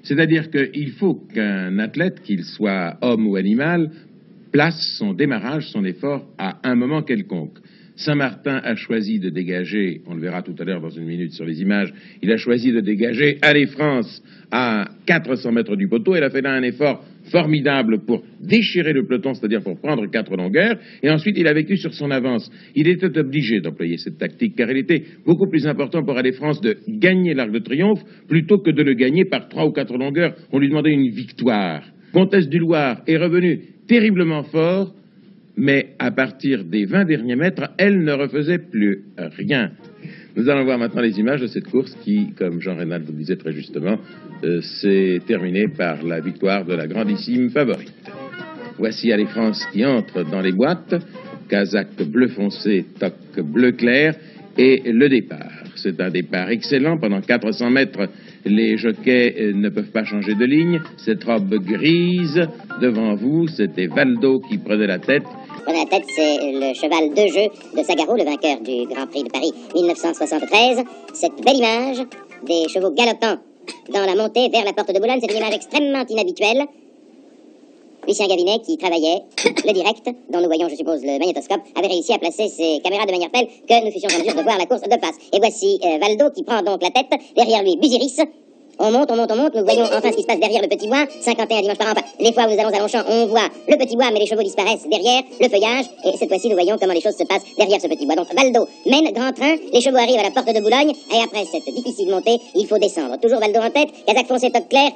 C'est-à-dire qu'il faut qu'un athlète, qu'il soit homme ou animal, place son démarrage, son effort à un moment quelconque. Saint-Martin a choisi de dégager, on le verra tout à l'heure dans une minute sur les images, il a choisi de dégager Allez France à 400 mètres du poteau. Elle a fait là un effort formidable pour déchirer le peloton, c'est-à-dire pour prendre 4 longueurs, et ensuite il a vécu sur son avance. Il était obligé d'employer cette tactique, car il était beaucoup plus important pour Allez France de gagner l'Arc de Triomphe plutôt que de le gagner par 3 ou 4 longueurs. On lui demandait une victoire. Comtesse du Loir est revenue terriblement fort, mais à partir des 20 derniers mètres, elle ne refaisait plus rien. Nous allons voir maintenant les images de cette course qui, comme Jean Reynald vous le disait très justement, s'est terminée par la victoire de la grandissime favorite. Voici Allez France qui entre dans les boîtes, casaque bleu foncé, toque bleu clair, et le départ. C'est un départ excellent. Pendant 400 mètres, les jockeys ne peuvent pas changer de ligne. Cette robe grise, devant vous, c'était Valdo qui prenait la tête. La tête, c'est le cheval de jeu de Sagaro, le vainqueur du Grand Prix de Paris 1973. Cette belle image des chevaux galopant dans la montée vers la porte de Boulogne, c'est une image extrêmement inhabituelle. Lucien Gabinet, qui travaillait le direct, dont nous voyons, je suppose, le magnétoscope, avait réussi à placer ses caméras de manière telle que nous fussions en mesure de voir la course de face. Et voici Valdo qui prend donc la tête, derrière lui Busiris. On monte, nous voyons enfin ce qui se passe derrière le petit bois, 51 dimanche par an. Les fois où nous allons à Longchamp, on voit le petit bois, mais les chevaux disparaissent derrière le feuillage, et cette fois-ci, nous voyons comment les choses se passent derrière ce petit bois. Donc, Valdo mène grand train, les chevaux arrivent à la porte de Boulogne, et après cette difficile montée, il faut descendre. Toujours Valdo en tête, casaque foncé, toque clair.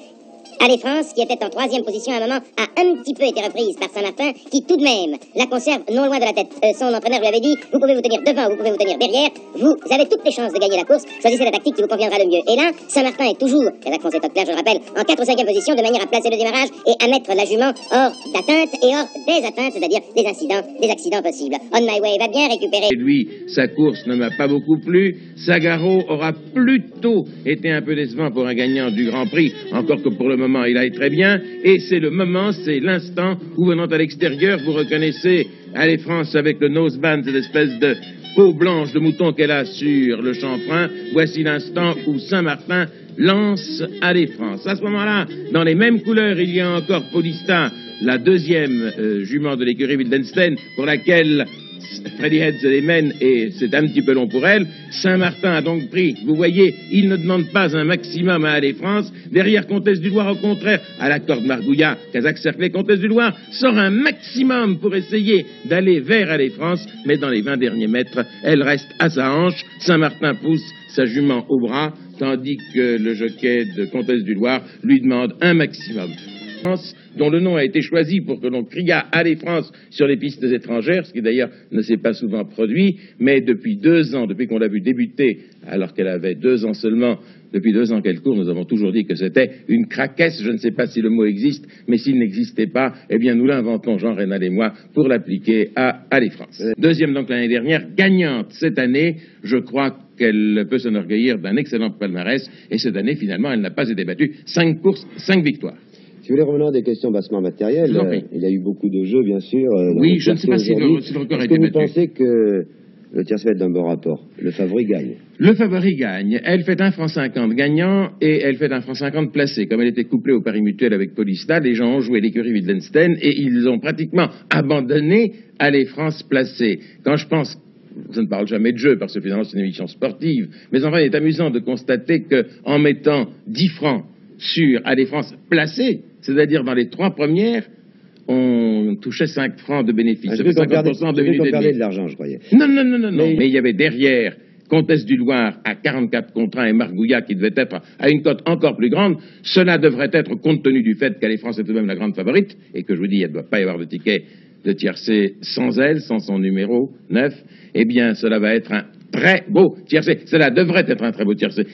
Allez France, qui était en 3e position à un moment, a un petit peu été reprise par Saint-Martin, qui tout de même la conserve non loin de la tête. Son entraîneur lui avait dit, vous pouvez vous tenir devant, vous pouvez vous tenir derrière, vous avez toutes les chances de gagner la course, choisissez la tactique qui vous conviendra le mieux. Et là, Saint-Martin est toujours, casaque foncé, toque clair, je le rappelle, en 4 ou 5e position, de manière à placer le démarrage et à mettre la jument hors d'atteinte et hors des atteintes, c'est-à-dire des incidents, des accidents possibles. On My Way va bien récupérer. Et lui, sa course ne m'a pas beaucoup plu. Sagaro aura plutôt été un peu décevant pour un gagnant du Grand Prix, encore que pour le moment, il aille très bien. Et c'est le moment, c'est l'instant où, venant à l'extérieur, vous reconnaissez Allez France avec le noseband, cette espèce de peau blanche de mouton qu'elle a sur le chanfrein. Voici l'instant où Saint-Martin lance Allez France. À ce moment-là, dans les mêmes couleurs, il y a encore Paulista, la 2e jument de l'écurie Wildenstein, pour laquelle Freddy Head se les mène, et c'est un petit peu long pour elle. Saint-Martin a donc pris, vous voyez, il ne demande pas un maximum à Allez France. Derrière Comtesse du Loir, au contraire, à la corde Margouillat, casaque cerclé, Comtesse du Loir sort un maximum pour essayer d'aller vers Allez France, mais dans les 20 derniers mètres, elle reste à sa hanche. Saint-Martin pousse sa jument au bras, tandis que le jockey de Comtesse du Loir lui demande un maximum. Dont le nom a été choisi pour que l'on criât Allez France sur les pistes étrangères, ce qui d'ailleurs ne s'est pas souvent produit, mais depuis 2 ans, depuis qu'on l'a vu débuter, alors qu'elle avait 2 ans seulement, depuis 2 ans qu'elle court, nous avons toujours dit que c'était une craquesse, je ne sais pas si le mot existe, mais s'il n'existait pas, eh bien nous l'inventons, Jean Reynald et moi, pour l'appliquer à Allez France. 2e donc l'année dernière, gagnante cette année, je crois qu'elle peut s'enorgueillir d'un excellent palmarès, et cette année finalement elle n'a pas été battue, 5 courses, 5 victoires. Si vous voulez revenir à des questions bassement matérielles, il y a eu beaucoup de jeux, bien sûr. Oui, je ne sais pas si le record a été battu. Est-ce que vous pensez que le tiercé va être d'un bon rapport? Le favori gagne. Le favori gagne. Elle fait 1 franc 50 gagnant et elle fait 1 franc 50 placé. Comme elle était couplée au pari mutuel avec Paulista, les gens ont joué l'écurie Wildenstein et ils ont pratiquement abandonné Allez France placé. Quand je pense... Je ne parle jamais de jeu parce que finalement c'est une émission sportive, mais enfin il est amusant de constater qu'en mettant 10 francs sur Allez France placé, c'est-à-dire dans les 3 premières, on touchait 5 francs de bénéfice. Ça fait 50% de minutes et demie. De l'argent, je croyais. Non. Mais il y avait derrière Comtesse du Loir à 44 contre 1 et Margouillat qui devait être à une cote encore plus grande. Cela devrait être, compte tenu du fait qu'Allez France est tout de même la grande favorite, et que je vous dis, il ne doit pas y avoir de ticket de tiercé sans elle, sans son numéro 9, eh bien cela va être un très beau tiercé. Cela devrait être un très beau tiercé.